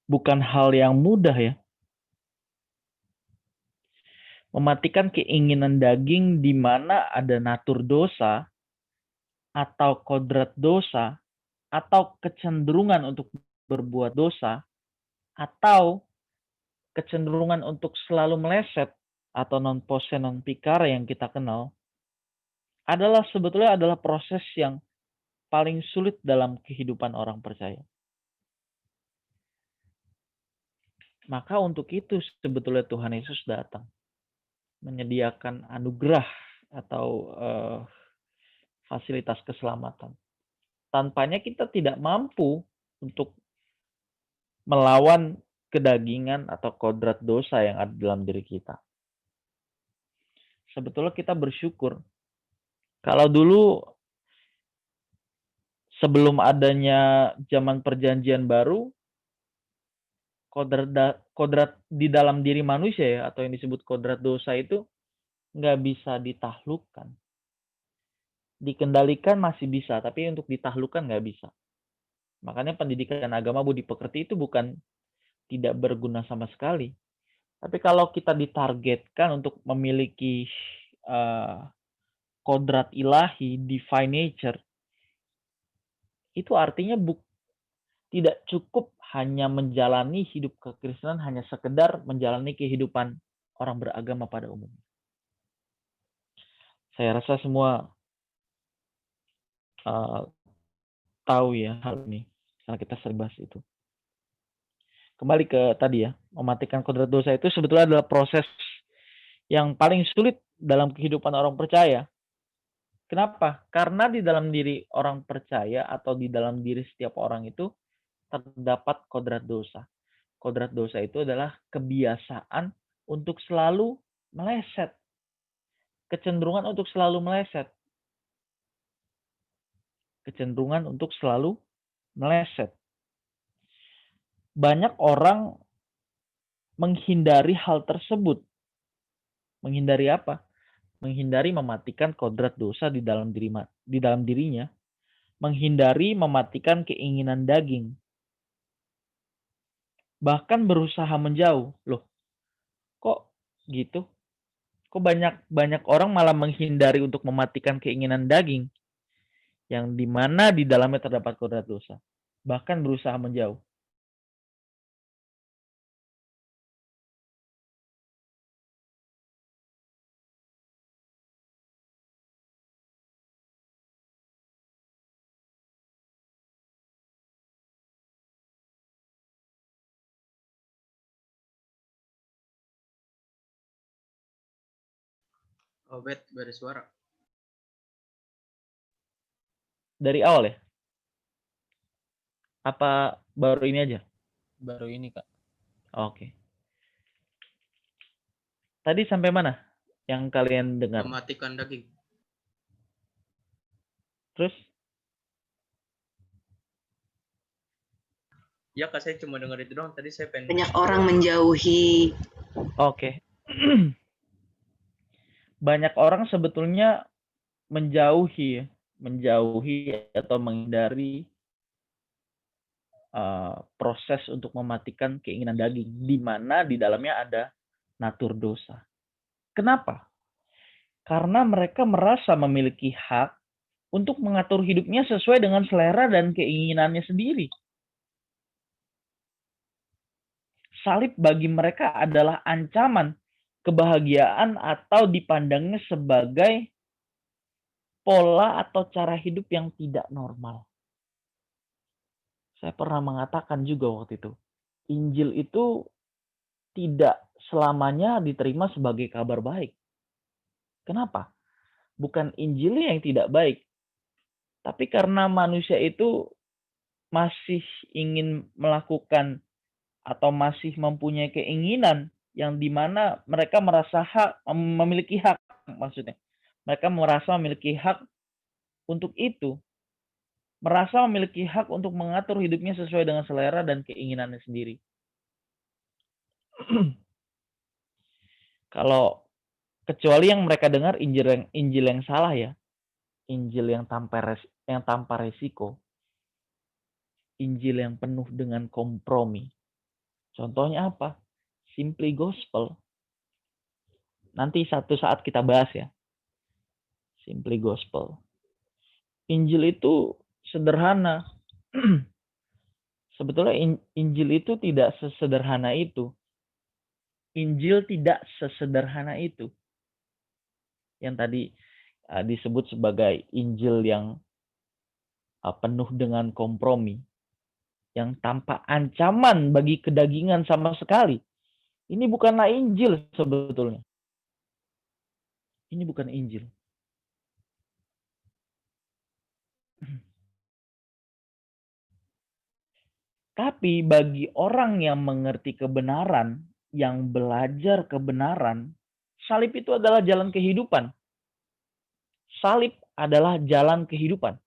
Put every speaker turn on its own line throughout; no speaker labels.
bukan hal yang mudah ya. Mematikan keinginan daging di mana ada natur dosa atau kodrat dosa atau kecenderungan untuk berbuat dosa atau kecenderungan untuk selalu meleset atau non posse non pikara yang kita kenal adalah sebetulnya adalah proses yang paling sulit dalam kehidupan orang percaya. Maka untuk itu sebetulnya Tuhan Yesus datang menyediakan anugerah atau fasilitas keselamatan. Tanpanya kita tidak mampu untuk melawan kedagingan atau kodrat dosa yang ada dalam diri kita. Sebetulnya kita bersyukur kalau dulu sebelum adanya zaman perjanjian baru, kodrat di dalam diri manusia ya, atau yang disebut kodrat dosa itu nggak bisa ditaklukkan. Dikendalikan masih bisa, tapi untuk ditaklukkan nggak bisa. Makanya pendidikan agama budi pekerti itu bukan tidak berguna sama sekali. Tapi kalau kita ditargetkan untuk memiliki kodrat ilahi, divine nature, itu artinya tidak cukup hanya menjalani hidup kekristenan, hanya sekedar menjalani kehidupan orang beragama pada umumnya. Saya rasa semua tahu ya hal ini, karena kita sering bahas itu. Kembali ke tadi ya, mematikan kodrat dosa itu sebetulnya adalah proses yang paling sulit dalam kehidupan orang percaya. Kenapa? Karena di dalam diri orang percaya atau di dalam diri setiap orang itu terdapat kodrat dosa. Kodrat dosa itu adalah kebiasaan untuk selalu meleset. Kecenderungan untuk selalu meleset. Kecenderungan untuk selalu meleset. Banyak orang menghindari hal tersebut. Menghindari apa? Menghindari mematikan kodrat dosa di dalam dirinya. Menghindari mematikan keinginan daging. Bahkan berusaha menjauh. Loh, kok gitu? Kok banyak orang malah menghindari untuk mematikan keinginan daging yang dimana di dalamnya terdapat kodrat dosa. Bahkan berusaha menjauh.
Oh, Bet, gak ada suara.
Dari awal ya? Apa baru ini aja?
Baru ini, Kak.
Oke. Tadi sampai mana yang kalian dengar?
Mematikan daging.
Terus?
Ya, Kak, saya cuma dengar itu doang. Tadi saya pengen...
Banyak orang menjauhi.
Oke. Banyak orang sebetulnya menjauhi atau menghindari proses untuk mematikan keinginan daging, di mana di dalamnya ada natur dosa. Kenapa? Karena mereka merasa memiliki hak untuk mengatur hidupnya sesuai dengan selera dan keinginannya sendiri. Salib bagi mereka adalah ancaman kebahagiaan atau dipandangnya sebagai pola atau cara hidup yang tidak normal. Saya pernah mengatakan juga waktu itu, Injil itu tidak selamanya diterima sebagai kabar baik. Kenapa? Bukan Injilnya yang tidak baik, tapi karena manusia itu masih ingin melakukan atau masih mempunyai keinginan yang dimana mereka merasa memiliki hak, maksudnya. Mereka merasa memiliki hak untuk itu. Merasa memiliki hak untuk mengatur hidupnya sesuai dengan selera dan keinginannya sendiri. Kalau kecuali yang mereka dengar Injil yang salah ya. Injil yang tanpa resiko. Injil yang penuh dengan kompromi. Contohnya apa? Simply gospel. Nanti satu saat kita bahas ya. Simply gospel. Injil itu sederhana. Sebetulnya Injil itu tidak sesederhana itu. Injil tidak sesederhana itu. Yang tadi disebut sebagai Injil yang penuh dengan kompromi. Yang tanpa ancaman bagi kedagingan sama sekali. Ini bukanlah Injil sebetulnya. Ini bukan Injil. Tapi bagi orang yang mengerti kebenaran, yang belajar kebenaran, salib itu adalah jalan kehidupan. Salib adalah jalan kehidupan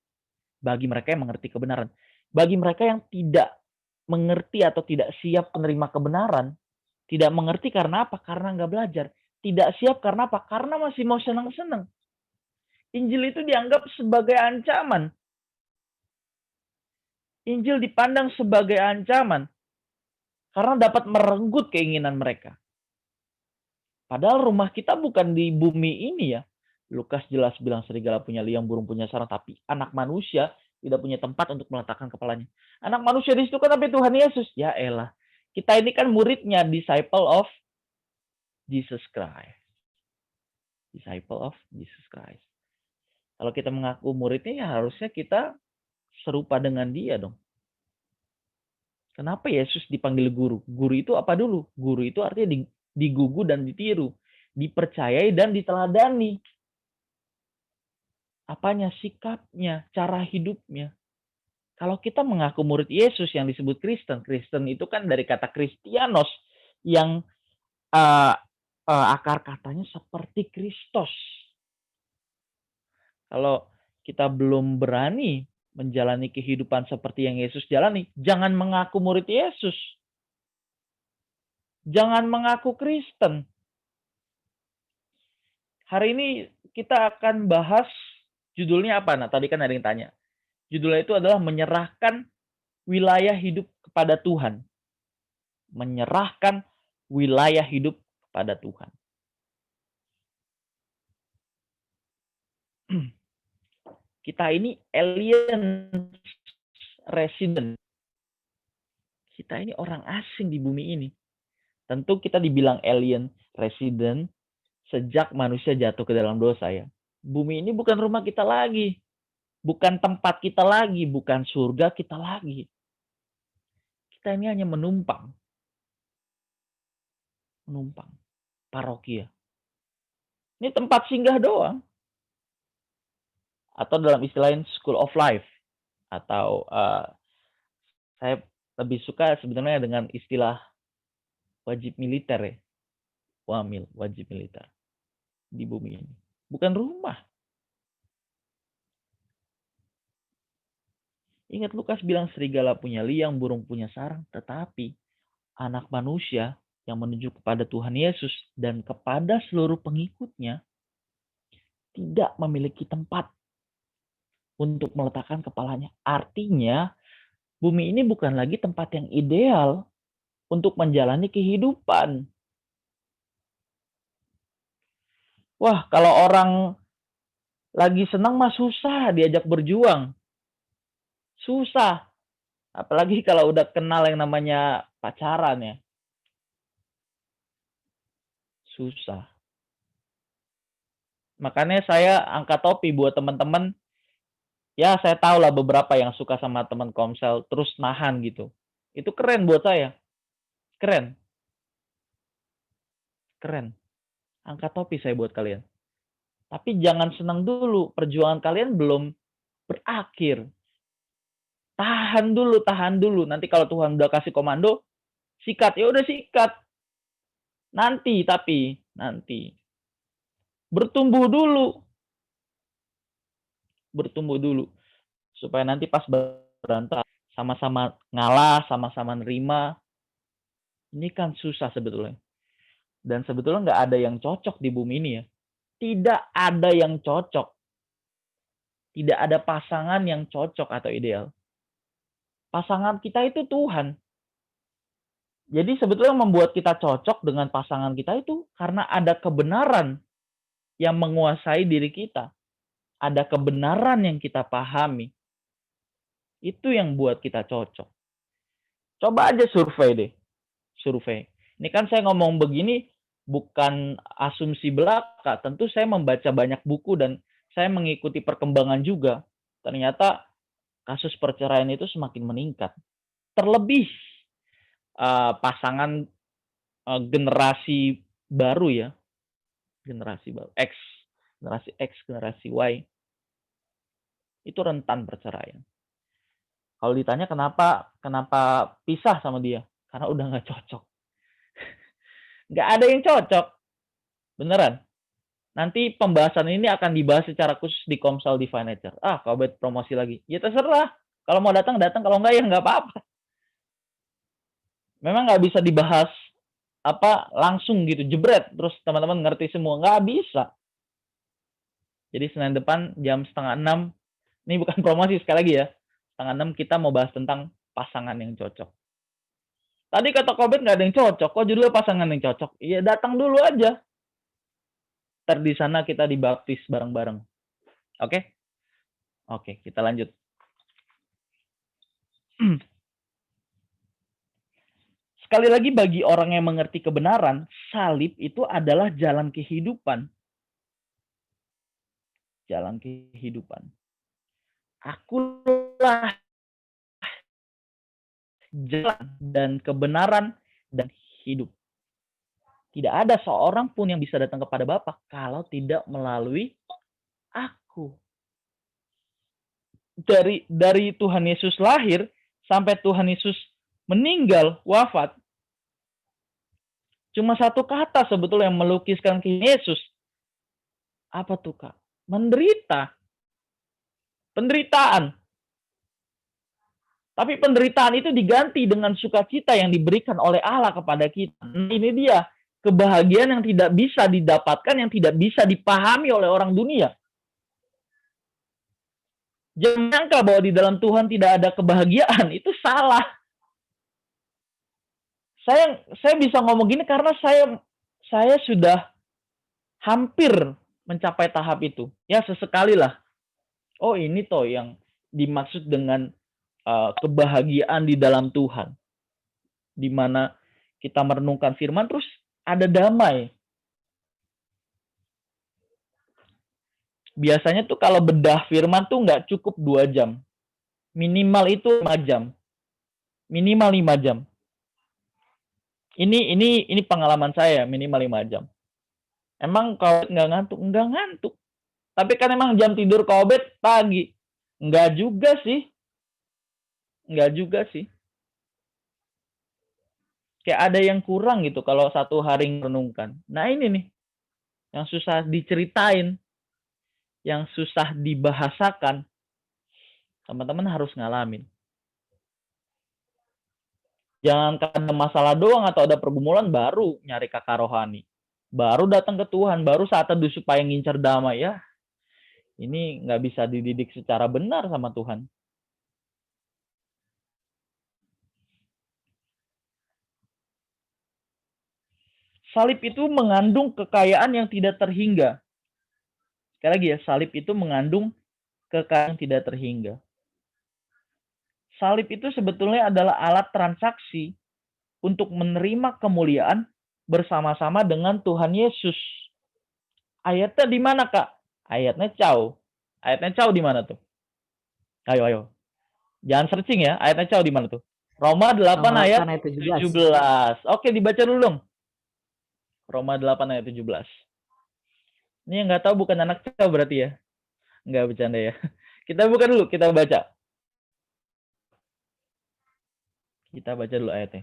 bagi mereka yang mengerti kebenaran. Bagi mereka yang tidak mengerti atau tidak siap menerima kebenaran, tidak mengerti karena apa? Karena nggak belajar. Tidak siap karena apa? Karena masih mau senang-senang. Injil itu dianggap sebagai ancaman. Injil dipandang sebagai ancaman karena dapat merenggut keinginan mereka. Padahal rumah kita bukan di bumi ini ya. Lukas jelas bilang serigala punya liang, burung punya sarang, tapi anak manusia tidak punya tempat untuk meletakkan kepalanya. Anak manusia di situ kan tapi Tuhan Yesus. Ya elah. Kita ini kan muridnya, disciple of Jesus Christ. Disciple of Jesus Christ. Kalau kita mengaku muridnya ya harusnya kita serupa dengan dia dong. Kenapa Yesus dipanggil guru? Guru itu apa dulu? Guru itu artinya digugu dan ditiru. Dipercayai dan diteladani. Apanya? Sikapnya, cara hidupnya. Kalau kita mengaku murid Yesus yang disebut Kristen. Kristen itu kan dari kata Kristianos yang akar katanya seperti Kristus. Kalau kita belum berani menjalani kehidupan seperti yang Yesus jalani, jangan mengaku murid Yesus. Jangan mengaku Kristen. Hari ini kita akan bahas judulnya apa? Nah, tadi kan ada yang tanya. Judulnya itu adalah menyerahkan wilayah hidup kepada Tuhan. Menyerahkan wilayah hidup kepada Tuhan. Kita ini alien resident. Kita ini orang asing di bumi ini. Tentu kita dibilang alien resident sejak manusia jatuh ke dalam dosa ya. Bumi ini bukan rumah kita lagi. Bukan tempat kita lagi. Bukan surga kita lagi. Kita ini hanya menumpang. Menumpang. Parokia. Ini tempat singgah doang. Atau dalam istilah lain school of life. Atau saya lebih suka sebenarnya dengan istilah wajib militer ya. Wamil, wajib militer. Di bumi ini. Bukan rumah. Ingat Lukas bilang serigala punya liang, burung punya sarang. Tetapi anak manusia yang menuju kepada Tuhan Yesus dan kepada seluruh pengikutnya tidak memiliki tempat untuk meletakkan kepalanya. Artinya bumi ini bukan lagi tempat yang ideal untuk menjalani kehidupan. Wah, kalau orang lagi senang mah susah diajak berjuang. Susah. Apalagi kalau udah kenal yang namanya pacaran ya. Susah. Makanya saya angkat topi buat teman-teman. Ya saya tahu lah beberapa yang suka sama teman Komsel terus nahan gitu. Itu keren buat saya. Keren. Keren. Angkat topi saya buat kalian. Tapi jangan senang dulu. Perjuangan kalian belum berakhir. Tahan dulu. Nanti kalau Tuhan udah kasih komando, sikat. Ya udah sikat. Nanti. Bertumbuh dulu. Supaya nanti pas berantem, sama-sama ngalah, sama-sama nerima. Ini kan susah sebetulnya. Dan sebetulnya nggak ada yang cocok di bumi ini ya. Tidak ada yang cocok. Tidak ada pasangan yang cocok atau ideal. Pasangan kita itu Tuhan. Jadi sebetulnya yang membuat kita cocok dengan pasangan kita itu karena ada kebenaran yang menguasai diri kita. Ada kebenaran yang kita pahami. Itu yang buat kita cocok. Coba aja survei deh. Survei. Ini kan saya ngomong begini bukan asumsi belaka. Tentu saya membaca banyak buku dan saya mengikuti perkembangan juga. Ternyata kasus perceraian itu semakin meningkat. Terlebih pasangan generasi baru ya. Generasi baru. Generasi X, generasi Y. Itu rentan perceraian. Kalau ditanya kenapa pisah sama dia? Karena udah nggak cocok. Nggak ada yang cocok. Beneran. Nanti pembahasan ini akan dibahas secara khusus di Komsel Divine Nature. Kau bet promosi lagi. Ya terserah. Kalau mau datang, datang. Kalau nggak, ya nggak apa-apa. Memang nggak bisa dibahas langsung gitu, jebret. Terus teman-teman ngerti semua. Nggak bisa. Jadi Senin depan jam 5:30. Ini bukan promosi sekali lagi ya. 5:30 kita mau bahas tentang pasangan yang cocok. Tadi kata Kobet nggak ada yang cocok. Kok judulnya pasangan yang cocok? Iya datang dulu aja. Ntar di sana kita dibaptis bareng-bareng. Oke? Oke, kita lanjut. Sekali lagi bagi orang yang mengerti kebenaran, salib itu adalah jalan kehidupan. Jalan kehidupan. Akulah jalan dan kebenaran dan hidup. Tidak ada seorang pun yang bisa datang kepada Bapa kalau tidak melalui aku. Dari Tuhan Yesus lahir sampai Tuhan Yesus meninggal, wafat. Cuma satu kata sebetulnya yang melukiskan ke Yesus. Apa tuh, Kak? Menderita. Penderitaan. Tapi penderitaan itu diganti dengan sukacita yang diberikan oleh Allah kepada kita. Ini dia kebahagiaan yang tidak bisa didapatkan, yang tidak bisa dipahami oleh orang dunia. Jangan menyangka bahwa di dalam Tuhan tidak ada kebahagiaan, itu salah. Saya bisa ngomong gini karena saya sudah hampir mencapai tahap itu. Ya sesekali lah. Oh ini toh yang dimaksud dengan kebahagiaan di dalam Tuhan. Di mana kita merenungkan firman terus ada damai. Biasanya tuh kalau bedah firman tuh nggak cukup 2 jam. Minimal itu 5 jam. Minimal 5 jam. Ini pengalaman saya minimal 5 jam. Emang kau nggak ngantuk? Nggak ngantuk. Tapi kan emang jam tidur Kobet pagi. Nggak juga sih. Nggak juga sih. Kayak ada yang kurang gitu kalau satu hari merenungkan. Nah ini nih. Yang susah diceritain. Yang susah dibahasakan. Teman-teman harus ngalamin. Jangan ada masalah doang atau ada pergumulan baru nyari kakak rohani. Baru datang ke Tuhan. Baru saat teduh supaya ngincar damai ya. Ini nggak bisa dididik secara benar sama Tuhan. Salib itu mengandung kekayaan yang tidak terhingga. Sekali lagi ya, salib itu mengandung kekayaan yang tidak terhingga. Salib itu sebetulnya adalah alat transaksi untuk menerima kemuliaan bersama-sama dengan Tuhan Yesus. Ayatnya di mana, Kak? Ayatnya Cao. Ayatnya Cao di mana tuh? Ayo. Jangan searching ya. Ayatnya Cao di mana tuh? Roma 8 ayat 17. Oke, dibaca dulu dong. Roma 8 ayat 17. Ini yang nggak tahu bukan anak Cao berarti ya? Nggak bercanda ya. Kita buka dulu, kita baca. Kita baca dulu ayatnya.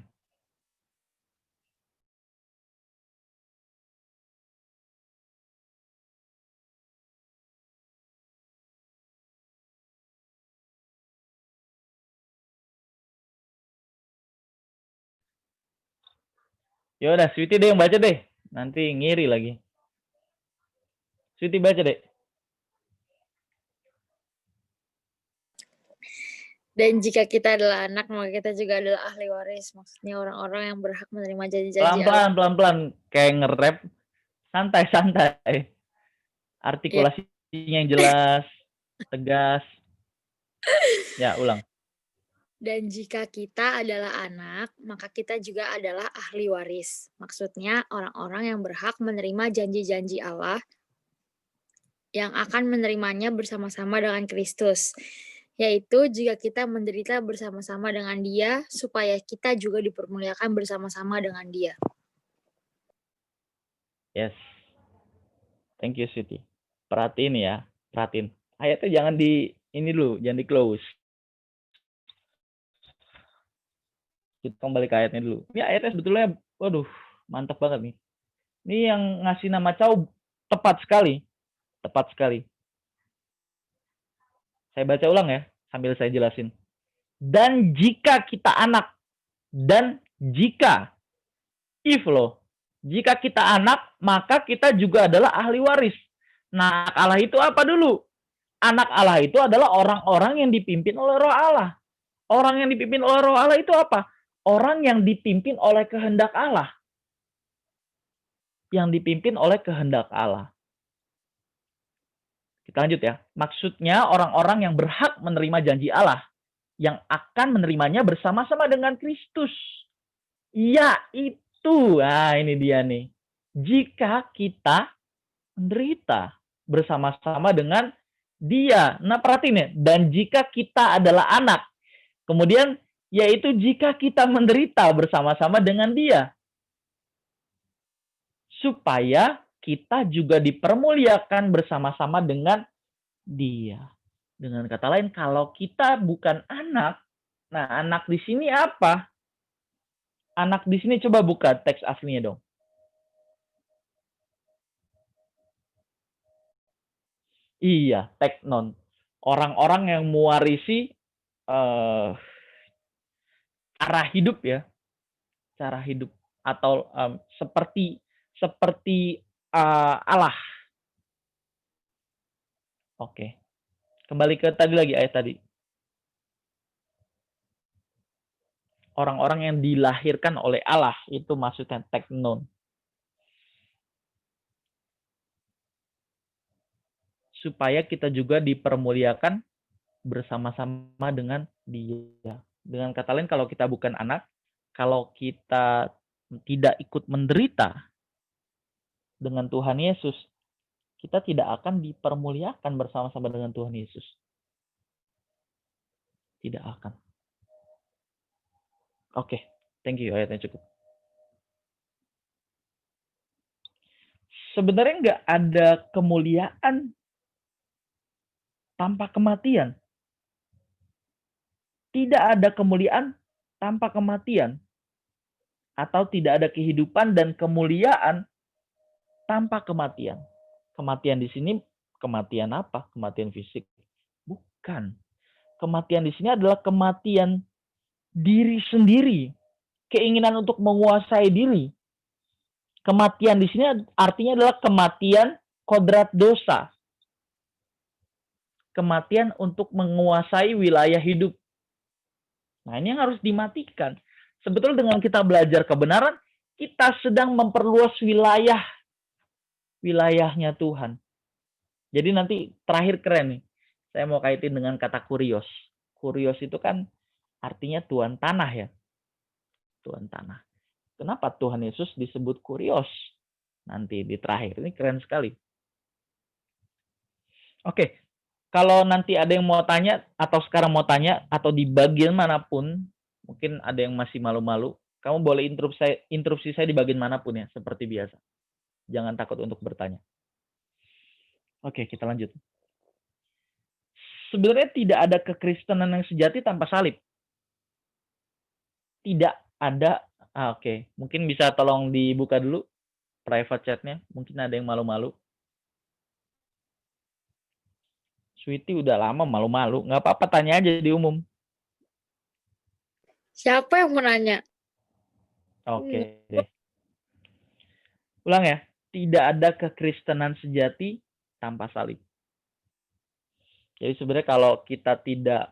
Ya udah, Sweety deh yang baca deh. Nanti ngiri lagi. Sweety baca deh.
Dan jika kita adalah anak, maka kita juga adalah ahli waris. Maksudnya orang-orang yang berhak menerima janji-janji Allah.
Pelan-pelan kayak nge-rap, santai. Artikulasinya yang jelas, tegas. Ya, ulang.
Dan jika kita adalah anak, maka kita juga adalah ahli waris. Maksudnya orang-orang yang berhak menerima janji-janji Allah yang akan menerimanya bersama-sama dengan Kristus. Yaitu jika kita menderita bersama-sama dengan Dia, supaya kita juga dipermuliakan bersama-sama dengan Dia.
Yes. Thank you, Siti. Perhatiin ya, perhatiin. Ayatnya jangan jangan di close. Kita kembali ke ayatnya dulu. Ini ayatnya sebetulnya, waduh, mantap banget nih. Ini yang ngasih nama Cao tepat sekali. Tepat sekali. Saya baca ulang ya, sambil saya jelasin. Dan jika kita anak, dan jika, jika kita anak, maka kita juga adalah ahli waris. Nah, anak Allah itu apa dulu? Anak Allah itu adalah orang-orang yang dipimpin oleh Roh Allah. Orang yang dipimpin oleh Roh Allah itu apa? Orang yang dipimpin oleh kehendak Allah. Yang dipimpin oleh kehendak Allah. Kita lanjut ya. Maksudnya orang-orang yang berhak menerima janji Allah. Yang akan menerimanya bersama-sama dengan Kristus. Ya, itu. Nah, ini dia nih. Jika kita menderita bersama-sama dengan Dia. Nah, perhatiin ya. Dan jika kita adalah anak. Kemudian, yaitu jika kita menderita bersama-sama dengan Dia. Supaya kita juga dipermuliakan bersama-sama dengan Dia. Dengan kata lain, kalau kita bukan anak, nah anak di sini apa? Anak di sini coba buka teks aslinya dong. Iya, teknon. Orang-orang yang mewarisi cara hidup ya. Cara hidup atau seperti Allah. Oke. Kembali ke tadi lagi ayat tadi. Orang-orang yang dilahirkan oleh Allah itu maksudnya teknon. Supaya kita juga dipermuliakan bersama-sama dengan Dia. Dengan kata lain, kalau kita bukan anak, kalau kita tidak ikut menderita dengan Tuhan Yesus, kita tidak akan dipermuliakan bersama-sama dengan Tuhan Yesus. Tidak akan. Oke, thank you. Ayatnya cukup. Sebenarnya nggak ada kemuliaan tanpa kematian. Tidak ada kemuliaan tanpa kematian. Atau tidak ada kehidupan dan kemuliaan tanpa kematian. Kematian di sini, kematian apa? Kematian fisik? Bukan. Kematian di sini adalah kematian diri sendiri. Keinginan untuk menguasai diri. Kematian di sini artinya adalah kematian kodrat dosa. Kematian untuk menguasai wilayah hidup. Nah, ini yang harus dimatikan. Sebetulnya dengan kita belajar kebenaran, kita sedang memperluas wilayahnya Tuhan. Jadi nanti terakhir keren nih. Saya mau kaitin dengan kata kurios. Kurios itu kan artinya tuan tanah ya. Tuan tanah. Kenapa Tuhan Yesus disebut kurios? Nanti di terakhir. Ini keren sekali. Oke. Kalau nanti ada yang mau tanya, atau sekarang mau tanya, atau di bagian manapun, mungkin ada yang masih malu-malu, kamu boleh interupsi saya di bagian manapun ya, seperti biasa. Jangan takut untuk bertanya. Oke, kita lanjut. Sebenarnya tidak ada kekristenan yang sejati tanpa salib. Tidak ada. Oke. Mungkin bisa tolong dibuka dulu private chat-nya. Mungkin ada yang malu-malu. Sweetie udah lama malu-malu. Nggak apa-apa, tanya aja di umum.
Siapa yang mau nanya?
Oke deh. Ulang ya. Tidak ada kekristenan sejati tanpa salib. Jadi sebenarnya kalau kita tidak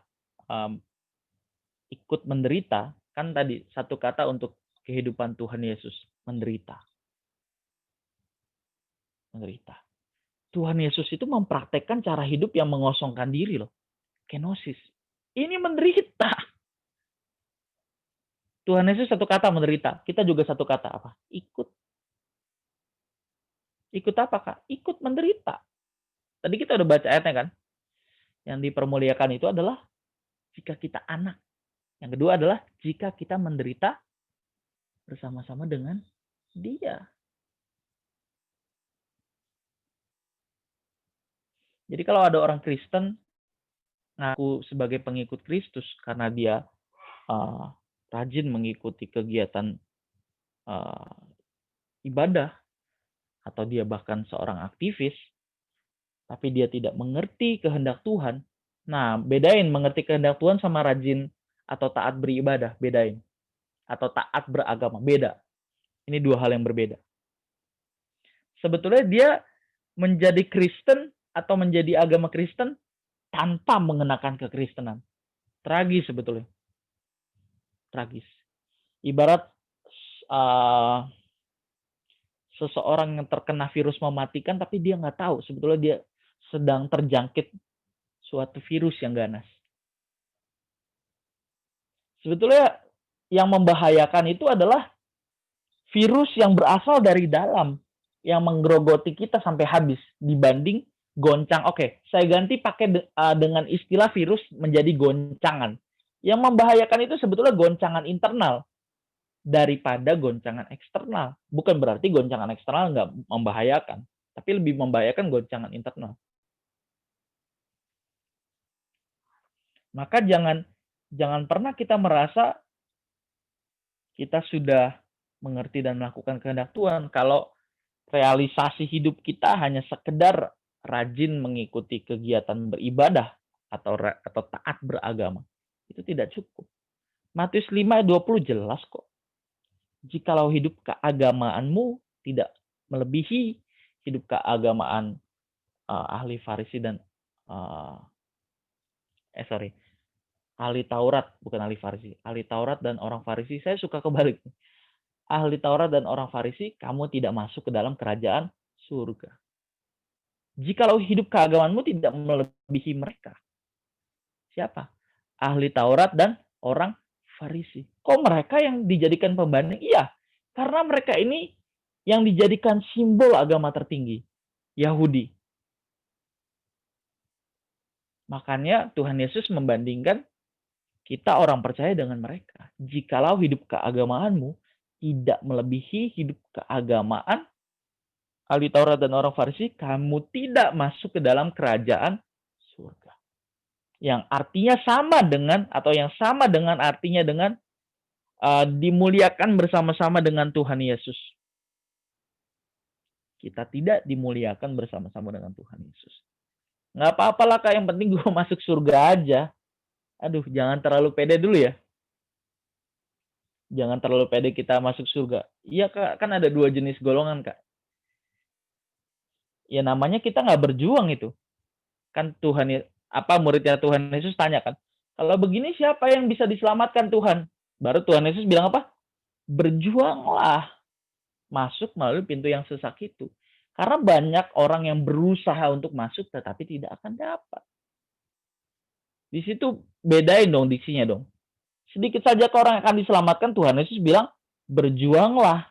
ikut menderita, kan tadi satu kata untuk kehidupan Tuhan Yesus, menderita. Menderita. Tuhan Yesus itu mempraktekkan cara hidup yang mengosongkan diri loh. Kenosis. Ini menderita. Tuhan Yesus satu kata menderita. Kita juga satu kata apa? Ikut. Ikut apa, Kak? Ikut menderita. Tadi kita udah baca ayatnya kan? Yang dipermuliakan itu adalah jika kita anak. Yang kedua adalah jika kita menderita bersama-sama dengan Dia. Jadi kalau ada orang Kristen ngaku sebagai pengikut Kristus karena dia rajin mengikuti kegiatan ibadah, atau dia bahkan seorang aktivis, tapi dia tidak mengerti kehendak Tuhan. Nah, bedain mengerti kehendak Tuhan sama rajin atau taat beribadah, bedain. Atau taat beragama, beda. Ini dua hal yang berbeda. Sebetulnya dia menjadi Kristen atau menjadi agama Kristen tanpa mengenakan kekristenan. Tragis sebetulnya. Tragis. Ibarat seseorang yang terkena virus mematikan tapi dia nggak tahu sebetulnya dia sedang terjangkit suatu virus yang ganas. Sebetulnya yang membahayakan itu adalah virus yang berasal dari dalam, yang menggerogoti kita sampai habis dibanding goncang. Oke, saya ganti pakai dengan istilah virus menjadi goncangan. Yang membahayakan itu sebetulnya goncangan internal daripada goncangan eksternal. Bukan berarti goncangan eksternal nggak membahayakan, tapi lebih membahayakan goncangan internal. Maka jangan pernah kita merasa kita sudah mengerti dan melakukan kehendak Tuhan kalau realisasi hidup kita hanya sekedar rajin mengikuti kegiatan beribadah atau taat beragama. Itu tidak cukup. Matius 5:20 jelas kok. Jikalau hidup keagamaanmu tidak melebihi hidup keagamaan ahli Farisi dan ahli Taurat, bukan ahli Farisi. Ahli Taurat dan orang Farisi, saya suka kebalik. Ahli Taurat dan orang Farisi, kamu tidak masuk ke dalam kerajaan surga. Jikalau hidup keagamaanmu tidak melebihi mereka. Siapa? Ahli Taurat dan orang Farisi. Kok mereka yang dijadikan pembanding? Iya, karena mereka ini yang dijadikan simbol agama tertinggi, Yahudi. Makanya Tuhan Yesus membandingkan kita orang percaya dengan mereka. Jikalau hidup keagamaanmu tidak melebihi hidup keagamaan ahli Taurat dan orang Farisi, kamu tidak masuk ke dalam kerajaan surga. Yang artinya sama dengan, atau yang sama dengan artinya dengan dimuliakan bersama-sama dengan Tuhan Yesus. Kita tidak dimuliakan bersama-sama dengan Tuhan Yesus. Nggak apa-apalah Kak, yang penting gue masuk surga aja. Aduh, jangan terlalu pede dulu ya. Jangan terlalu pede kita masuk surga. Iya Kak, kan ada dua jenis golongan Kak. Ya namanya kita nggak berjuang itu. Kan Tuhan, muridnya Tuhan Yesus tanya kan, kalau begini siapa yang bisa diselamatkan Tuhan? Baru Tuhan Yesus bilang apa? Berjuanglah masuk melalui pintu yang sesak itu. Karena banyak orang yang berusaha untuk masuk tetapi tidak akan dapat. Di situ bedain dong diksinya dong. Sedikit saja ke orang yang akan diselamatkan, Tuhan Yesus bilang berjuanglah.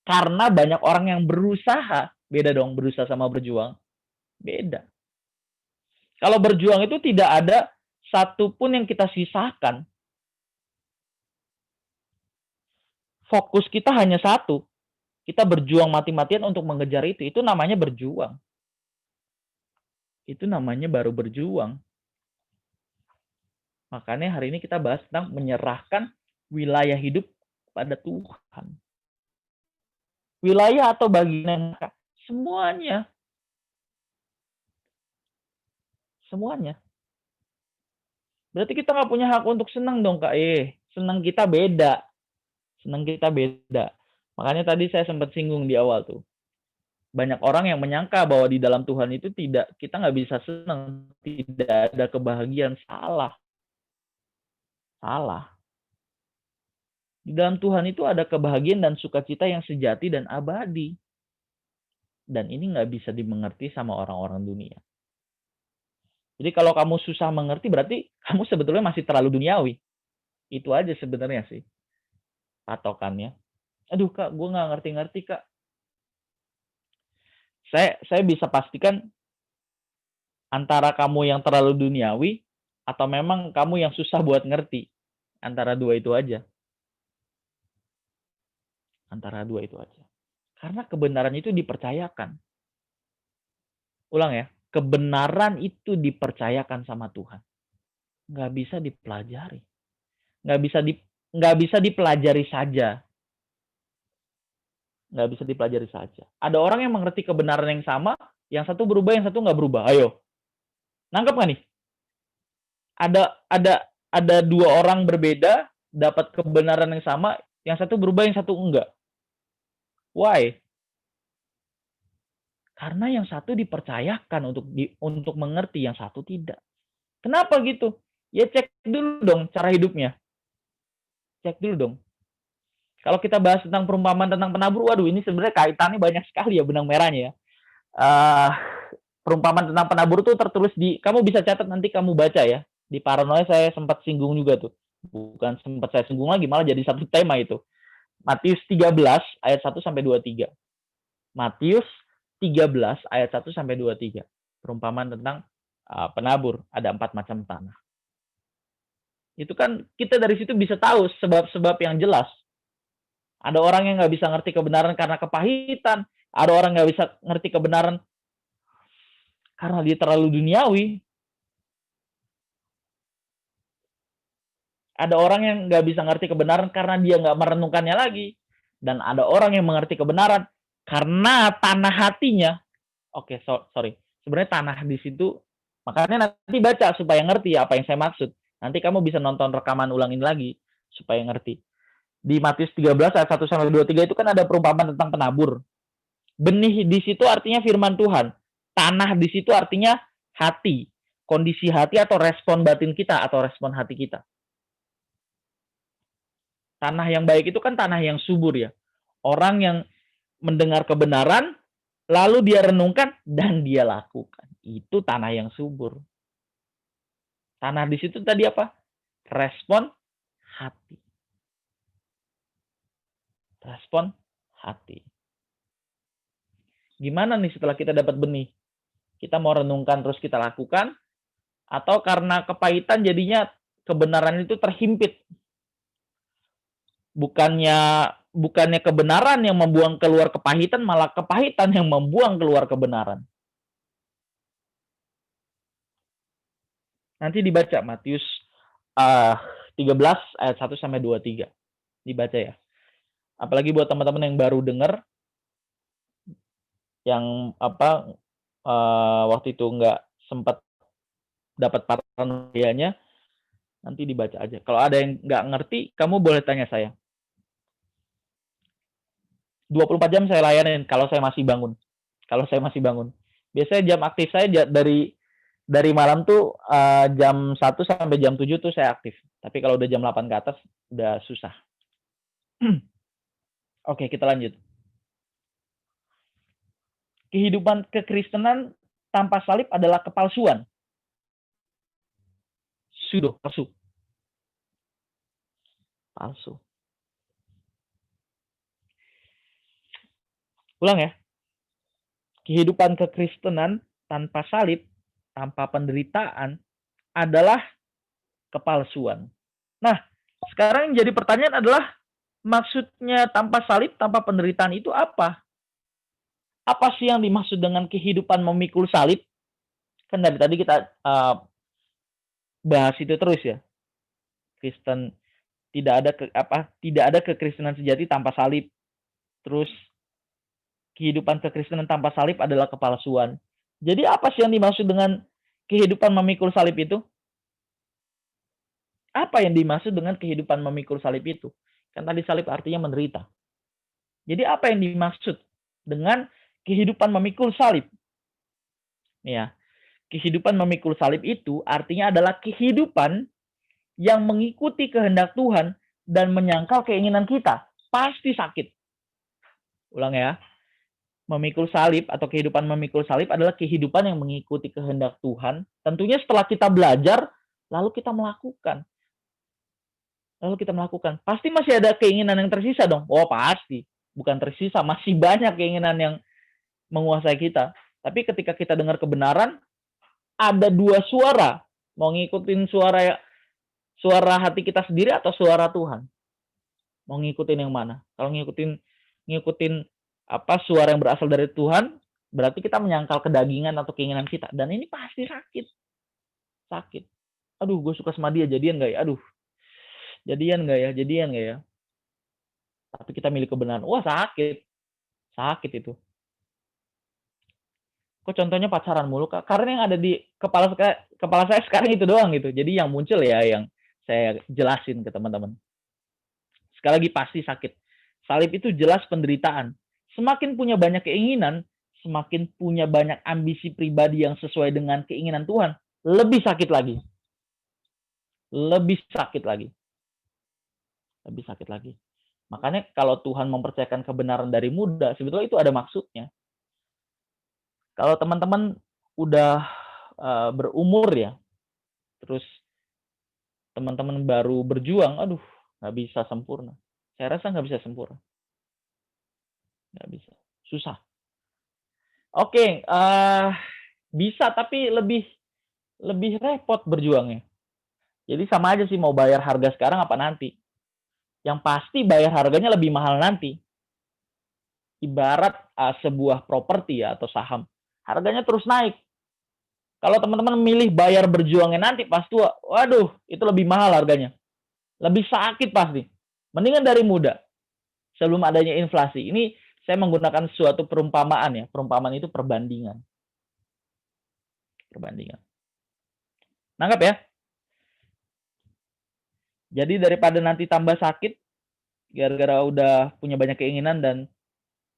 Karena banyak orang yang berusaha. Beda dong berusaha sama berjuang. Beda. Kalau berjuang itu tidak ada satupun yang kita sisakan. Fokus kita hanya satu. Kita berjuang mati-matian untuk mengejar itu. Itu namanya berjuang. Itu namanya baru berjuang. Makanya hari ini kita bahas tentang menyerahkan wilayah hidup pada Tuhan. Wilayah atau bagian semuanya. Semuanya. Berarti kita nggak punya hak untuk senang dong Kak. Senang kita beda. Senang kita beda. Makanya tadi saya sempat singgung di awal tuh. Banyak orang yang menyangka bahwa di dalam Tuhan itu kita nggak bisa senang. Tidak ada kebahagiaan. Salah. Salah. Di dalam Tuhan itu ada kebahagiaan dan sukacita yang sejati dan abadi. Dan ini nggak bisa dimengerti sama orang-orang dunia. Jadi kalau kamu susah mengerti, berarti kamu sebetulnya masih terlalu duniawi. Itu aja sebenarnya sih patokannya. Aduh kak, gue nggak ngerti-ngerti kak. Saya bisa pastikan antara kamu yang terlalu duniawi atau memang kamu yang susah buat ngerti. Antara dua itu aja. Antara dua itu aja. Karena kebenaran itu dipercayakan. Ulang ya, kebenaran itu dipercayakan sama Tuhan. Nggak bisa dipelajari. Nggak bisa dipelajari saja. Nggak bisa dipelajari saja. Ada orang yang mengerti kebenaran yang sama, yang satu berubah, yang satu nggak berubah. Ayo, nangkep nggak nih? Ada dua orang berbeda, dapat kebenaran yang sama, yang satu berubah, yang satu enggak. Why? Karena yang satu dipercayakan untuk mengerti, yang satu tidak. Kenapa gitu? Ya cek dulu dong cara hidupnya. Cek dulu dong. Kalau kita bahas tentang perumpamaan tentang penabur, waduh ini sebenarnya kaitannya banyak sekali ya benang merahnya ya. Perumpamaan tentang penabur itu tertulis kamu bisa catat nanti kamu baca ya. Di Paranoia saya sempat singgung juga tuh. Bukan sempat saya singgung lagi, malah jadi satu tema itu. Matius 13 ayat 1 sampai 23. Matius 13 ayat 1 sampai 23. Perumpamaan tentang penabur, ada 4 macam tanah. Itu kan kita dari situ bisa tahu sebab-sebab yang jelas. Ada orang yang nggak bisa ngerti kebenaran karena kepahitan. Ada orang nggak bisa ngerti kebenaran karena dia terlalu duniawi. Ada orang yang nggak bisa ngerti kebenaran karena dia nggak merenungkannya lagi. Dan ada orang yang mengerti kebenaran karena tanah hatinya. Oke, sorry. Sebenarnya tanah di situ, makanya nanti baca supaya ngerti apa yang saya maksud. Nanti kamu bisa nonton rekaman ulang ini lagi supaya ngerti. Di Matius 13 ayat 1 sampai 23 itu kan ada perumpamaan tentang penabur. Benih di situ artinya firman Tuhan. Tanah di situ artinya hati. Kondisi hati atau respon batin kita atau respon hati kita. Tanah yang baik itu kan tanah yang subur ya. Orang yang mendengar kebenaran, lalu dia renungkan dan dia lakukan. Itu tanah yang subur. Tanah di situ tadi apa? Respon hati. Respon hati. Gimana nih setelah kita dapat benih? Kita mau renungkan terus kita lakukan? Atau karena kepahitan jadinya kebenaran itu terhimpit? Bukannya kebenaran yang membuang keluar kepahitan, malah kepahitan yang membuang keluar kebenaran. Nanti dibaca Matius 13 ayat 1 sampai 23. Dibaca ya. Apalagi buat teman-teman yang baru dengar, yang waktu itu nggak sempat dapat paranoianya, nanti dibaca aja. Kalau ada yang nggak ngerti, kamu boleh tanya saya. 24 jam saya layanin kalau saya masih bangun. Biasanya jam aktif saya dari malam tuh jam 1 sampai jam 7 tuh saya aktif. Tapi kalau udah jam 8 ke atas udah susah. Oke, kita lanjut. Kehidupan kekristenan tanpa salib adalah kepalsuan. Palsu. Ulang ya. Kehidupan kekristenan tanpa salib, tanpa penderitaan adalah kepalsuan. Nah, sekarang yang jadi pertanyaan adalah maksudnya tanpa salib, tanpa penderitaan itu apa? Apa sih yang dimaksud dengan kehidupan memikul salib? Kan dari tadi kita bahas itu terus ya. Kristen tidak ada kekristenan sejati tanpa salib. Terus kehidupan kekristenan tanpa salib adalah kepalsuan. Jadi apa sih yang dimaksud dengan kehidupan memikul salib itu? Apa yang dimaksud dengan kehidupan memikul salib itu? Kan tadi salib artinya menderita. Jadi apa yang dimaksud dengan kehidupan memikul salib? Ya, kehidupan memikul salib itu artinya adalah kehidupan yang mengikuti kehendak Tuhan dan menyangkal keinginan kita, pasti sakit. Ulang ya. Memikul salib atau kehidupan memikul salib adalah kehidupan yang mengikuti kehendak Tuhan. Tentunya setelah kita belajar, lalu kita melakukan. Pasti masih ada keinginan yang tersisa dong. Oh pasti. Bukan tersisa, masih banyak keinginan yang menguasai kita. Tapi ketika kita dengar kebenaran, ada dua suara. Mau ngikutin suara hati kita sendiri atau suara Tuhan? Mau ngikutin yang mana? Kalau ngikutin suara yang berasal dari Tuhan, berarti kita menyangkal kedagingan atau keinginan kita. Dan ini pasti sakit. Aduh, gue suka sama dia, jadian gak ya? Aduh, jadian gak ya? Tapi kita milih kebenaran. Wah, sakit itu. Kok contohnya pacaran mulu, Kak? Karena yang ada di kepala saya sekarang itu doang gitu. Jadi yang muncul ya yang saya jelasin ke teman-teman. Sekali lagi pasti sakit. Salib itu jelas penderitaan. Semakin punya banyak keinginan, semakin punya banyak ambisi pribadi yang sesuai dengan keinginan Tuhan, lebih sakit lagi. Makanya kalau Tuhan mempercayakan kebenaran dari muda, sebetulnya itu ada maksudnya. Kalau teman-teman udah berumur ya, terus teman-teman baru berjuang, aduh, nggak bisa sempurna. Saya rasa nggak bisa sempurna. Nggak bisa. Susah. Oke, bisa tapi lebih repot berjuangnya. Jadi sama aja sih mau bayar harga sekarang apa nanti. Yang pasti bayar harganya lebih mahal nanti. Ibarat sebuah properti ya atau saham. Harganya terus naik. Kalau teman-teman milih bayar berjuangnya nanti pas tua, waduh, itu lebih mahal harganya. Lebih sakit pasti. Mendingan dari muda. Sebelum adanya inflasi. Ini saya menggunakan suatu perumpamaan ya. Perumpamaan itu perbandingan. Nangkap ya? Jadi daripada nanti tambah sakit, gara-gara udah punya banyak keinginan dan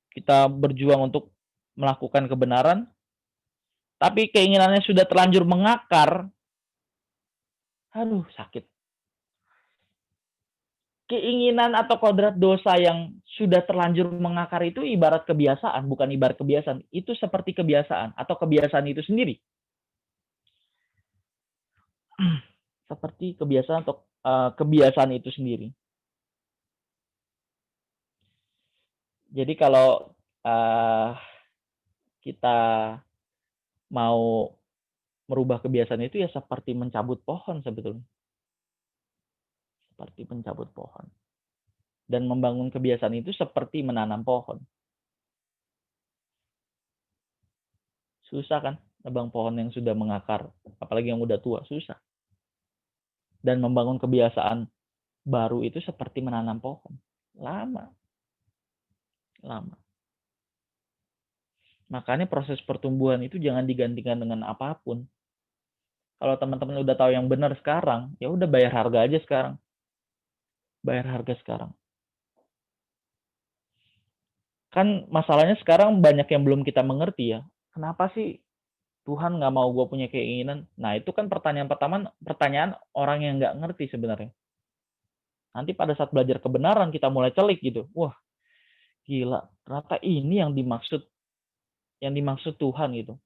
kita berjuang untuk melakukan kebenaran, tapi keinginannya sudah terlanjur mengakar, aduh sakit. Keinginan atau kodrat dosa yang sudah terlanjur mengakar itu ibarat kebiasaan, bukan ibarat kebiasaan. Itu seperti kebiasaan atau kebiasaan itu sendiri. Seperti kebiasaan atau kebiasaan itu sendiri. Jadi kalau kita mau merubah kebiasaan itu ya seperti mencabut pohon sebetulnya. Seperti mencabut pohon. Dan membangun kebiasaan itu seperti menanam pohon. Susah kan nebang pohon yang sudah mengakar, apalagi yang udah tua, susah. Dan membangun kebiasaan baru itu seperti menanam pohon. Lama. Makanya proses pertumbuhan itu jangan digantikan dengan apapun. Kalau teman-teman udah tahu yang benar sekarang, ya udah bayar harga aja sekarang. Kan masalahnya sekarang banyak yang belum kita mengerti ya. Kenapa sih Tuhan nggak mau gue punya keinginan? Nah itu kan pertanyaan orang yang nggak ngerti sebenarnya. Nanti pada saat belajar kebenaran kita mulai celik gitu. Wah gila, ternyata ini yang dimaksud Tuhan gitu.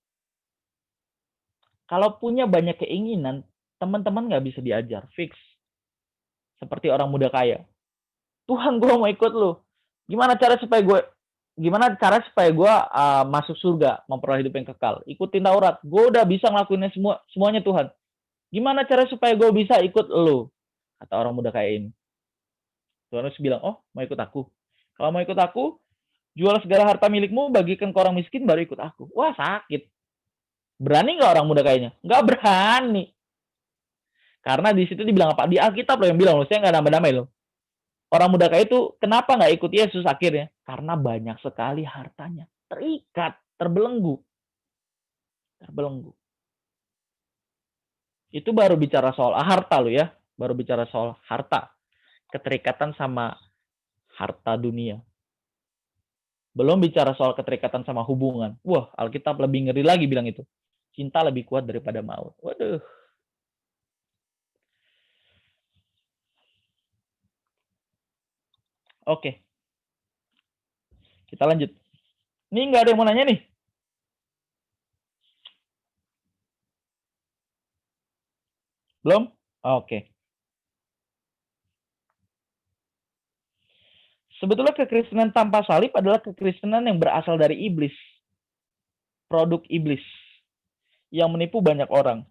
Kalau punya banyak keinginan, teman-teman nggak bisa diajar, fix. Seperti orang muda kaya. Tuhan, gue mau ikut lu. Gimana cara supaya gue masuk surga, memperoleh hidup yang kekal? Ikutin Taurat. Gue udah bisa ngelakuinnya semuanya Tuhan. Gimana cara supaya gue bisa ikut lu? Kata orang muda kaya ini. Tuhan harus bilang, oh mau ikut aku. Kalau mau ikut aku, jual segala harta milikmu, bagikan ke orang miskin, baru ikut aku. Wah sakit. Berani nggak orang muda kayaknya? Nggak berani. Karena di situ dibilang apa? Di Alkitab loh yang bilang loh, saya nggak nambah-nambah loh. Orang muda kaya itu kenapa nggak ikut Yesus akhirnya? Karena banyak sekali hartanya. Terikat, terbelenggu. Itu baru bicara soal harta loh ya. Baru bicara soal harta. Keterikatan sama harta dunia. Belum bicara soal keterikatan sama hubungan. Wah, Alkitab lebih ngeri lagi bilang itu. Cinta lebih kuat daripada maut. Waduh. Oke, kita lanjut. Ini nggak ada yang mau nanya nih? Belum? Oke. Sebetulnya kekristenan tanpa salib adalah kekristenan yang berasal dari iblis. Produk iblis. Yang menipu banyak orang.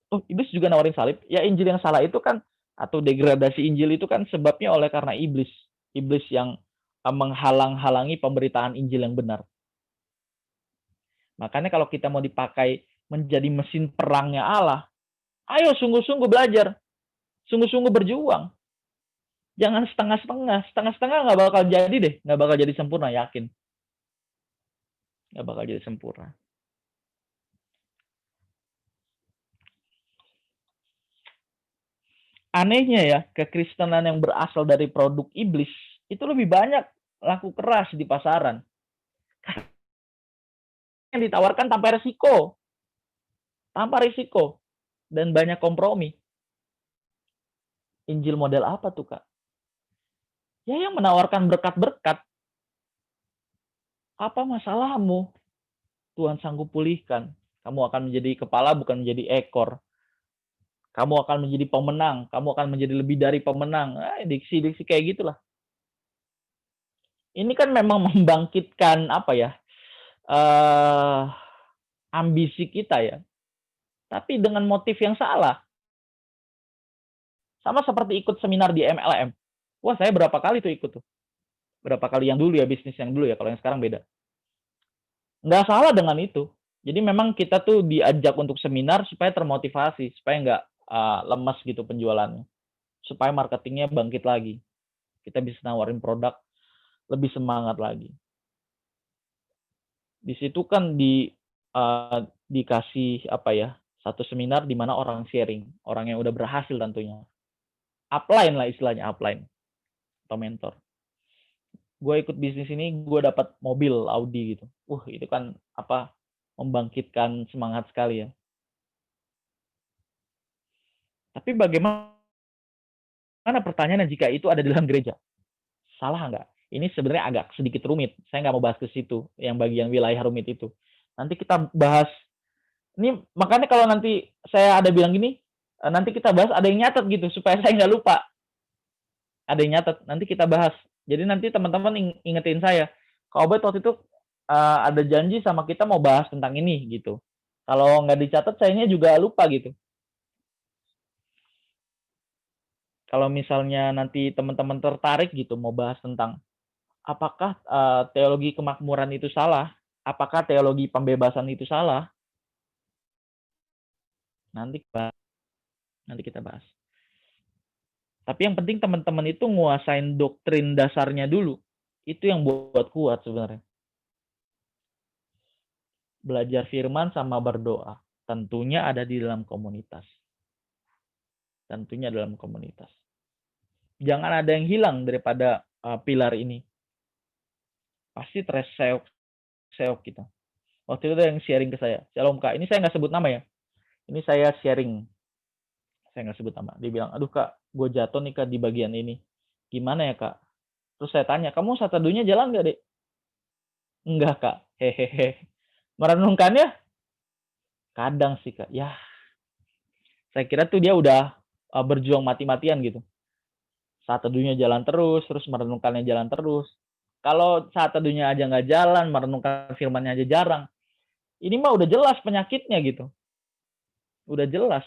Oh, iblis juga nawarin salib. Ya, Injil yang salah itu kan, atau degradasi Injil itu kan sebabnya oleh karena iblis. Iblis yang menghalang-halangi pemberitaan Injil yang benar. Makanya kalau kita mau dipakai menjadi mesin perangnya Allah, ayo sungguh-sungguh belajar. Sungguh-sungguh berjuang. Jangan setengah-setengah. Setengah-setengah nggak bakal jadi deh. Nggak bakal jadi sempurna, yakin. Nggak bakal jadi sempurna. Anehnya ya, kekristenan yang berasal dari produk iblis, itu lebih banyak laku keras di pasaran. Yang ditawarkan tanpa risiko. Tanpa risiko. Dan banyak kompromi. Injil model apa tuh, Kak? Ya, yang menawarkan berkat-berkat. Apa masalahmu? Tuhan sanggup pulihkan. Kamu akan menjadi kepala, bukan menjadi ekor. Kamu akan menjadi pemenang. Kamu akan menjadi lebih dari pemenang. Diksi-diksi kayak gitulah. Ini kan memang membangkitkan apa ya? Ambisi kita ya. Tapi dengan motif yang salah. Sama seperti ikut seminar di MLM. Wah, saya berapa kali tuh ikut tuh. Berapa kali yang dulu ya, bisnis yang dulu ya. Kalau yang sekarang beda. Nggak salah dengan itu. Jadi memang kita tuh diajak untuk seminar supaya termotivasi. Supaya nggak lemas gitu penjualannya. Supaya marketingnya bangkit lagi. Kita bisa nawarin produk lebih semangat lagi. Di situ kan dikasih apa ya, satu seminar di mana orang sharing. Orang yang udah berhasil tentunya. Upline lah istilahnya, upline. Atau mentor. Gue ikut bisnis ini, gue dapat mobil Audi gitu. Itu kan apa, membangkitkan semangat sekali ya. Tapi bagaimana pertanyaannya jika itu ada di dalam gereja? Salah nggak? Ini sebenarnya agak sedikit rumit. Saya nggak mau bahas ke situ, yang bagian wilayah rumit itu. Nanti kita bahas. Ini makanya kalau nanti saya ada bilang gini, nanti kita bahas, ada yang nyatet gitu, supaya saya nggak lupa. Ada yang nyatet, nanti kita bahas. Jadi nanti teman-teman ingetin saya, Kak Obed waktu itu ada janji sama kita mau bahas tentang ini gitu. Kalau nggak dicatat, sayanya juga lupa gitu. Kalau misalnya nanti teman-teman tertarik gitu mau bahas tentang apakah teologi kemakmuran itu salah, apakah teologi pembebasan itu salah, nanti kita bahas. Tapi yang penting teman-teman itu nguasain doktrin dasarnya dulu. Itu yang buat kuat sebenarnya. Belajar firman sama berdoa. Tentunya ada di dalam komunitas. Jangan ada yang hilang daripada pilar ini. Pasti terseok kita. Waktu itu ada yang sharing ke saya. Shalom Kak, ini saya nggak sebut nama ya. Ini saya sharing. Saya nggak sebut nama. Dia bilang, aduh Kak, gue jatuh nih Kak di bagian ini. Gimana ya Kak? Terus saya tanya, kamu saat teduhnya jalan nggak Dek? Enggak Kak. Hehehe. Merenungkannya? Kadang sih Kak. Ya, saya kira tuh dia udah berjuang mati-matian gitu. Saat teduhnya jalan terus merenungkannya jalan terus. Kalau saat teduhnya aja nggak jalan, merenungkan firmannya aja jarang. Ini mah udah jelas penyakitnya gitu. Udah jelas.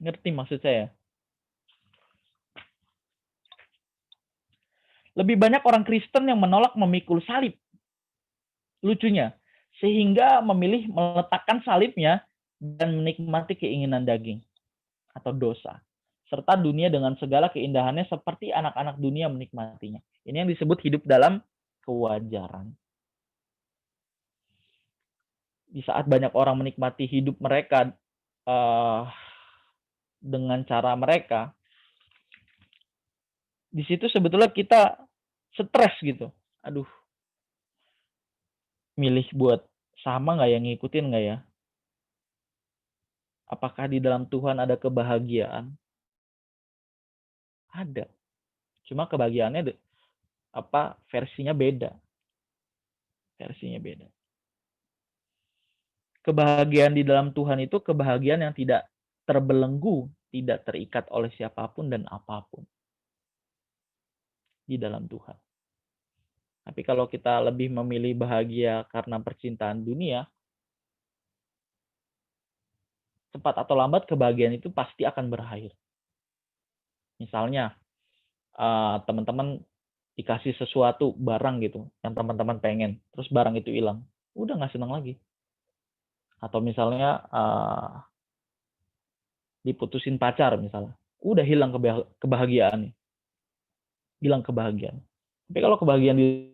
Ngerti maksud saya? Lebih banyak orang Kristen yang menolak memikul salib. Lucunya. Sehingga memilih meletakkan salibnya dan menikmati keinginan daging atau dosa. Serta dunia dengan segala keindahannya seperti anak-anak dunia menikmatinya. Ini yang disebut hidup dalam kewajaran. Di saat banyak orang menikmati hidup mereka dengan cara mereka, di situ sebetulnya kita stres gitu. Aduh, milih buat sama nggak ya, ngikutin nggak ya? Apakah di dalam Tuhan ada kebahagiaan? Ada. Cuma kebahagiaannya versinya beda. Versinya beda. Kebahagiaan di dalam Tuhan itu kebahagiaan yang tidak terbelenggu, tidak terikat oleh siapapun dan apapun di dalam Tuhan. Tapi kalau kita lebih memilih bahagia karena percintaan dunia, cepat atau lambat kebahagiaan itu pasti akan berakhir. Misalnya, teman-teman dikasih sesuatu, barang gitu, yang teman-teman pengen, terus barang itu hilang, udah nggak senang lagi. Atau misalnya diputusin pacar misalnya, udah hilang kebahagiaannya. Hilang kebahagiaan. Tapi kalau kebahagiaan di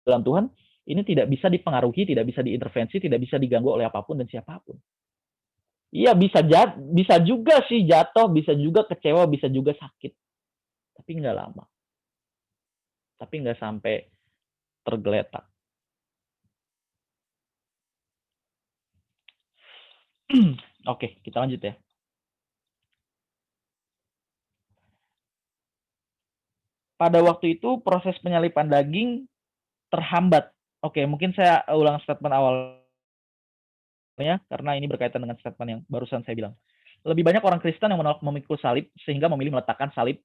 dalam Tuhan, ini tidak bisa dipengaruhi, tidak bisa diintervensi, tidak bisa diganggu oleh apapun dan siapapun. Iya, bisa juga sih jatuh, bisa juga kecewa, bisa juga sakit. Tapi nggak lama. Tapi nggak sampai tergeletak. Oke, kita lanjut ya. Pada waktu itu proses penyalipan daging terhambat. Oke, mungkin saya ulang statement awalnya karena ini berkaitan dengan statement yang barusan saya bilang. Lebih banyak orang Kristen yang menolak memikul salib sehingga memilih meletakkan salib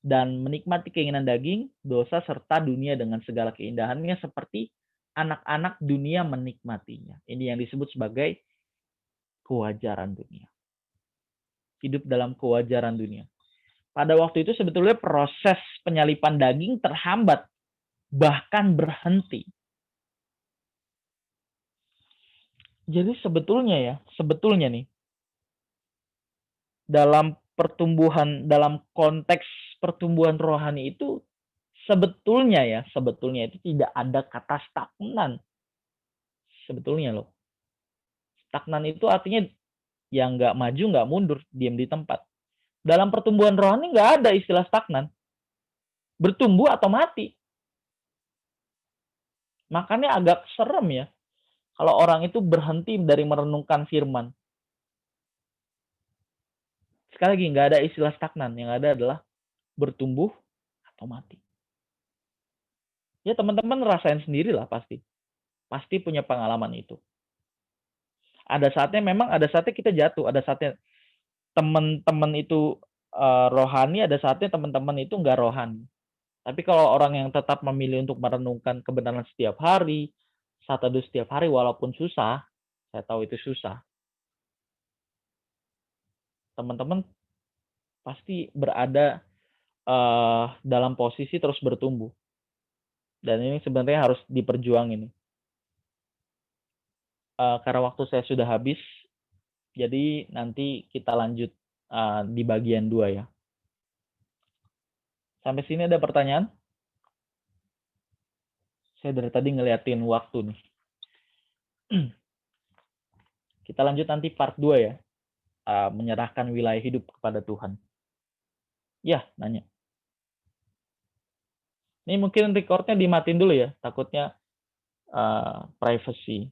dan menikmati keinginan daging, dosa, serta dunia dengan segala keindahannya seperti anak-anak dunia menikmatinya. Ini yang disebut sebagai kewajaran dunia. Hidup dalam kewajaran dunia. Pada waktu itu sebetulnya proses penyalipan daging terhambat, bahkan berhenti. Jadi sebetulnya nih, dalam konteks pertumbuhan rohani itu sebetulnya itu tidak ada kata stagnan. Sebetulnya loh. Stagnan itu artinya yang nggak maju, nggak mundur, diam di tempat. Dalam pertumbuhan rohani nggak ada istilah stagnan. Bertumbuh atau mati. Makanya agak serem ya, kalau orang itu berhenti dari merenungkan firman. Sekali lagi, nggak ada istilah stagnan. Yang ada adalah bertumbuh atau mati. Ya teman-teman rasain sendiri lah pasti. Pasti punya pengalaman itu. Ada saatnya kita jatuh. Ada saatnya teman-teman itu rohani, ada saatnya teman-teman itu nggak rohani. Tapi kalau orang yang tetap memilih untuk merenungkan kebenaran setiap hari, saat teduh setiap hari walaupun susah, saya tahu itu susah. Teman-teman pasti berada dalam posisi terus bertumbuh. Dan ini sebenarnya harus diperjuangin. Karena waktu saya sudah habis, jadi nanti kita lanjut di bagian 2 ya. Sampai sini ada pertanyaan? Saya dari tadi ngeliatin waktu nih. Kita lanjut nanti part 2 ya. Menyerahkan wilayah hidup kepada Tuhan. Ya, nanya. Ini mungkin recordnya dimatiin dulu ya, takutnya privacy.